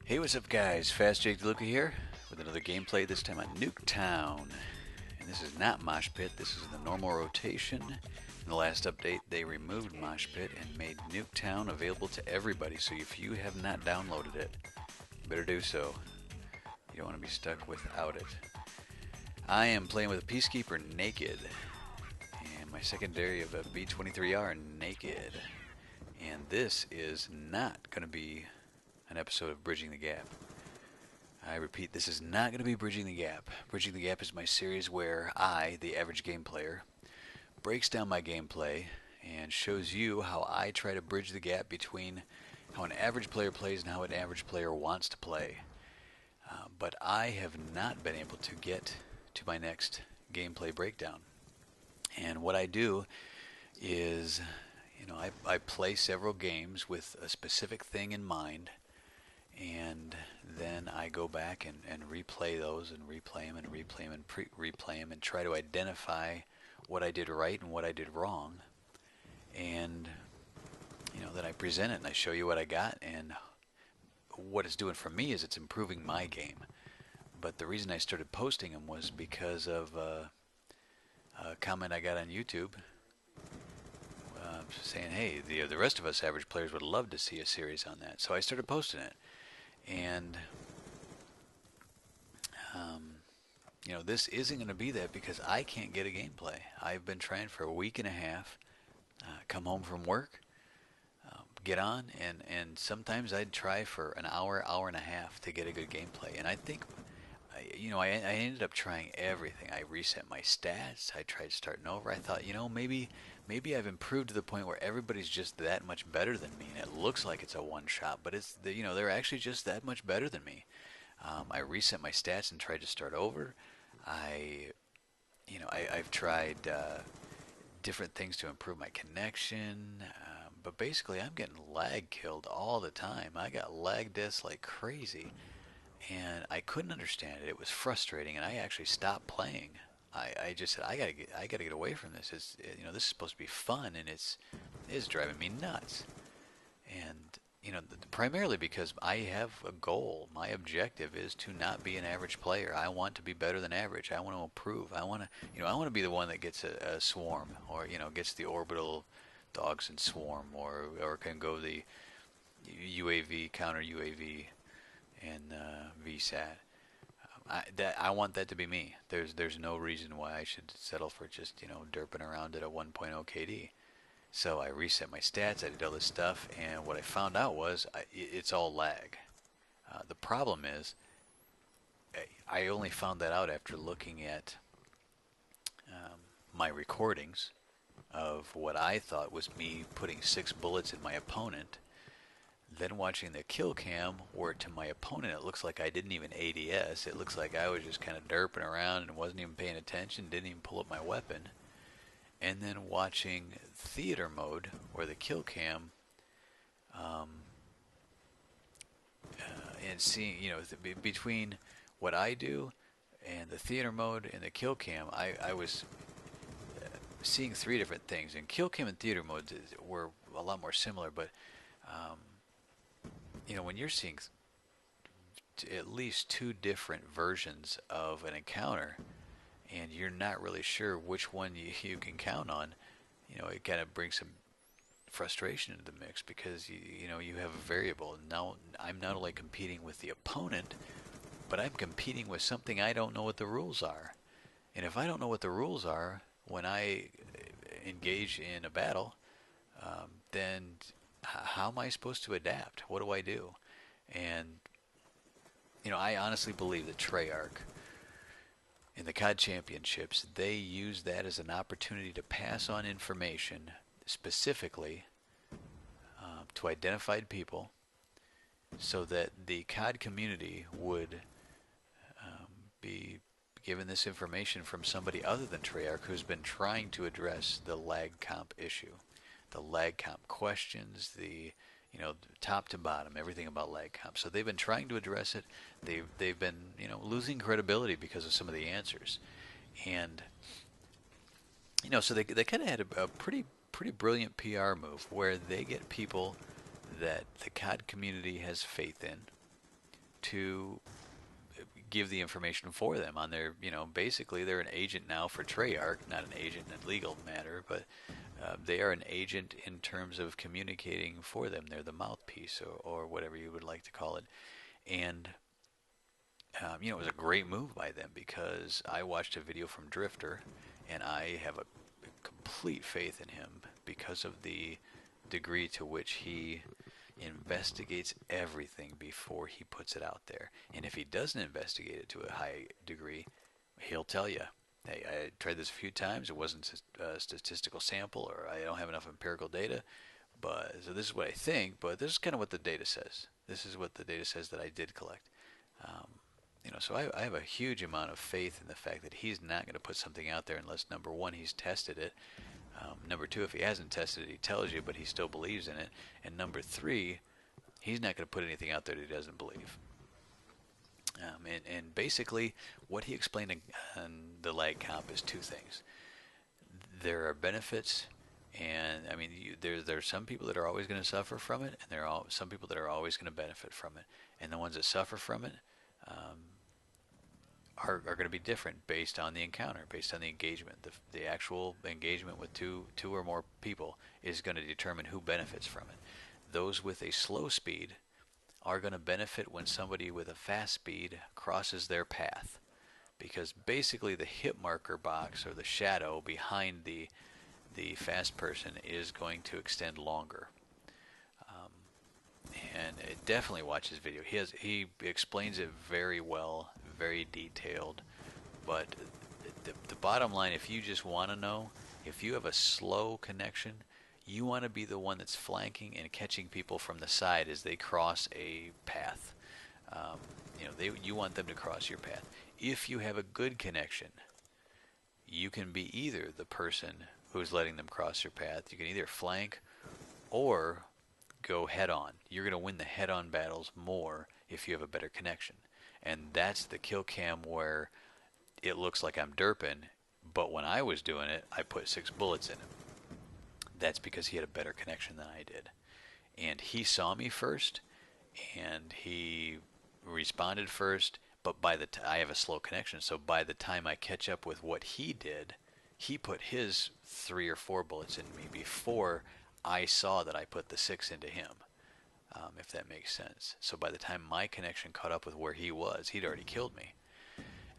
Hey, what's up, guys? Fast Jake DeLuca here with another gameplay, this time on Nuketown. And this is not Mosh Pit, this is the normal rotation. In the last update, they removed Mosh Pit and made Nuketown available to everybody, so if you have not downloaded it, you better do so. You don't want to be stuck without it. I am playing with a Peacekeeper naked, and my secondary of a B-23R naked. And this is not going to be an episode of Bridging the Gap. I repeat, this is not going to be Bridging the Gap. Bridging the Gap is my series where I, the average game player, breaks down my gameplay and shows you how I try to bridge the gap between how an average player plays and how an average player wants to play. But I have not been able to get to my next gameplay breakdown. And what I do is, I play several games with a specific thing in mind, and then I go back and replay those and replay them and replay them and replay them and try to identify what I did right and what I did wrong. And then I present it and I show you what I got, and what it's doing for me is it's improving my game. But the reason I started posting them was because of a comment I got on YouTube saying, hey, the rest of us average players would love to see a series on that. So I started posting it. And this isn't going to be that because I can't get a gameplay. I've been trying for a week and a half. Come home from work, get on, and sometimes I'd try for an hour, hour and a half to get a good gameplay. And I think, I ended up trying everything. I reset my stats. I tried starting over. I thought, maybe I've improved to the point where everybody's just that much better than me, and it looks like it's a one shot, but they're actually just that much better than me. I reset my stats and tried to start over. I've tried different things to improve my connection, but basically I'm getting lag killed all the time. I got lag deaths like crazy, and I couldn't understand it. It was frustrating, and I actually stopped playing. I just said I gotta get away from this. This is supposed to be fun, and it's driving me nuts. And primarily because I have a goal. My objective is to not be an average player. I want to be better than average. I want to improve. I want to be the one that gets a swarm, or gets the orbital dogs and swarm, or can go the UAV counter UAV and VSAT. I want that to be me. There's no reason why I should settle for just derping around at a 1.0 KD. So I reset my stats, I did all this stuff, and what I found out was it's all lag. The problem is I only found that out after looking at my recordings of what I thought was me putting 6 bullets in my opponent, then watching the kill cam where to my opponent it looks like I didn't even ADS. It looks like I was just kind of derping around and wasn't even paying attention, didn't even pull up my weapon. And then watching theater mode, where the kill cam, and seeing, between what I do and the theater mode and the kill cam, I was seeing 3 different things. And kill cam and theater modes were a lot more similar, but when you're seeing at least 2 different versions of an encounter, and you're not really sure which one you can count on, it kind of brings some frustration into the mix, because you have a variable. Now I'm not only competing with the opponent, but I'm competing with something I don't know what the rules are. And if I don't know what the rules are when I engage in a battle, then how am I supposed to adapt? What do I do? And I honestly believe that Treyarch in the COD Championships, they use that as an opportunity to pass on information specifically to identified people, so that the COD community would be given this information from somebody other than Treyarch, who's been trying to address the lag comp issue. The lag comp questions, the top to bottom, everything about lag comp. So they've been trying to address it. They've been losing credibility because of some of the answers, and so they kind of had a pretty brilliant PR move where they get people that the COD community has faith in, to give the information for them on their, basically they're an agent now for Treyarch, not an agent in a legal matter, but they are an agent in terms of communicating for them. They're the mouthpiece, or whatever you would like to call it. And it was a great move by them, because I watched a video from Drifter, and I have a complete faith in him because of the degree to which he investigates everything before he puts it out there. And if he doesn't investigate it to a high degree, he'll tell you, hey, I tried this a few times, it wasn't a statistical sample, or I don't have enough empirical data, but so this is what I think, but this is kind of what the data says. This is what the data says that I did collect. So I have a huge amount of faith in the fact that he's not going to put something out there unless, number one, he's tested it. Number two, if he hasn't tested it, he tells you, but he still believes in it. And number three, he's not going to put anything out there that he doesn't believe. And basically, what he explained on the lag comp is two things. There are benefits, and I mean, there are some people that are always going to suffer from it, and there are some people that are always going to benefit from it. And the ones that suffer from it are going to be different based on the encounter, based on the engagement. The actual engagement with two or more people is going to determine who benefits from it. Those with a slow speed are going to benefit when somebody with a fast speed crosses their path, because basically the hit marker box, or the shadow behind the fast person, is going to extend longer. And definitely watch his video. He explains it very well, very detailed. But the bottom line, if you just want to know, if you have a slow connection, you want to be the one that's flanking and catching people from the side as they cross a path. You want them to cross your path. If you have a good connection, you can be either the person who's letting them cross your path. You can either flank or go head on. You're going to win the head on battles more if you have a better connection. And that's the kill cam where it looks like I'm derping, but when I was doing it, I put 6 bullets in him. That's because he had a better connection than I did. And he saw me first, and he responded first, but I have a slow connection, so by the time I catch up with what he did, he put his 3 or 4 bullets in me before I saw that I put the 6 into him, if that makes sense. So by the time my connection caught up with where he was, he'd already killed me.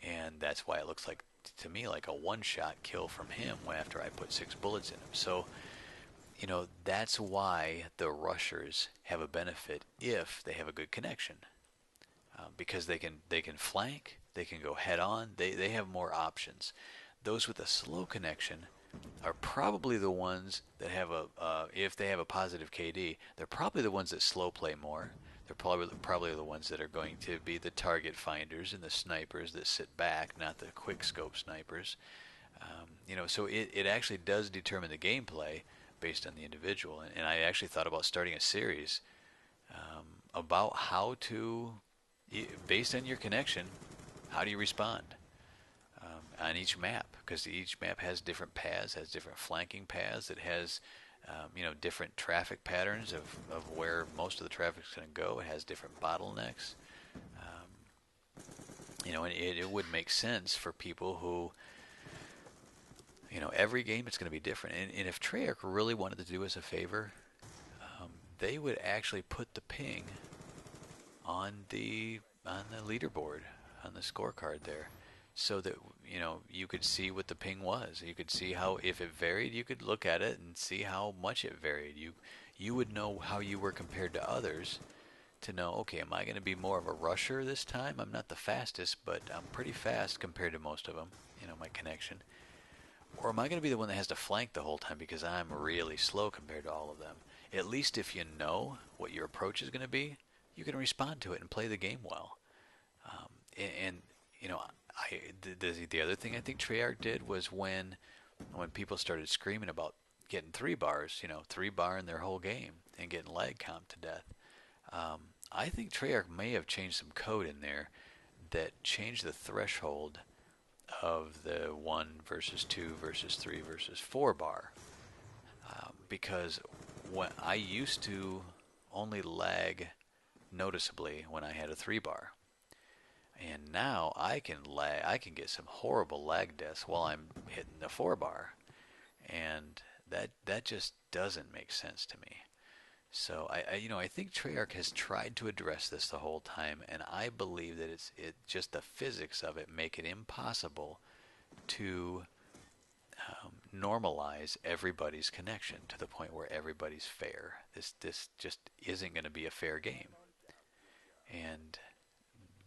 And that's why it looks like, to me, like a one-shot kill from him after I put 6 bullets in him. So, that's why the rushers have a benefit if they have a good connection. Because they can flank, they can go head on, they have more options. Those with a slow connection are probably the ones that have if they have a positive KD, they're probably the ones that slow play more. They're probably the ones that are going to be the target finders and the snipers that sit back, not the quick scope snipers. So it actually does determine the gameplay based on the individual. And I actually thought about starting a series about how to, based on your connection, how do you respond on each map, because each map has different paths, has different flanking paths, it has different traffic patterns of where most of the traffic is going to go. It has different bottlenecks. And it would make sense for people who, every game it's going to be different. And if Treyarch really wanted to do us a favor, they would actually put the ping on the leaderboard, on the scorecard there, so that you could see what the ping was. You could see how, if it varied, you could look at it and see how much it varied. You would know how you were compared to others, to know, okay, am I going to be more of a rusher this time? I'm not the fastest, but I'm pretty fast compared to most of them, my connection. Or am I going to be the one that has to flank the whole time because I'm really slow compared to all of them? At least if you know what your approach is going to be, you can respond to it and play the game well. The other thing I think Treyarch did was when people started screaming about getting 3 bars, 3 bar in their whole game and getting lag comp to death. I think Treyarch may have changed some code in there that changed the threshold of the 1 versus 2 versus 3 versus 4 bar. Because when I used to only lag noticeably when I had a 3 bar. And now I can get some horrible lag deaths while I'm hitting the 4-bar, and that just doesn't make sense to me. So I think Treyarch has tried to address this the whole time, and I believe that it just the physics of it make it impossible to normalize everybody's connection to the point where everybody's fair. This just isn't going to be a fair game, and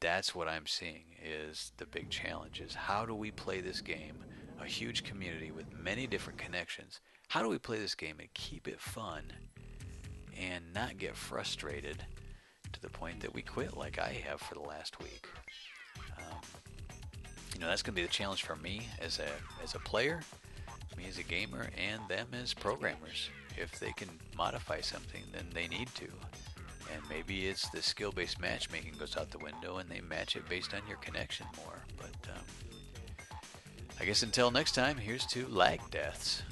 that's what I'm seeing is the big challenge: is how do we play this game? A huge community with many different connections. How do we play this game and keep it fun and not get frustrated to the point that we quit like I have for the last week? Um, that's going to be the challenge for me as a player, me as a gamer, and them as programmers. If they can modify something, then they need to. And maybe it's the skill-based matchmaking goes out the window and they match it based on your connection more. But I guess until next time, here's to lag deaths.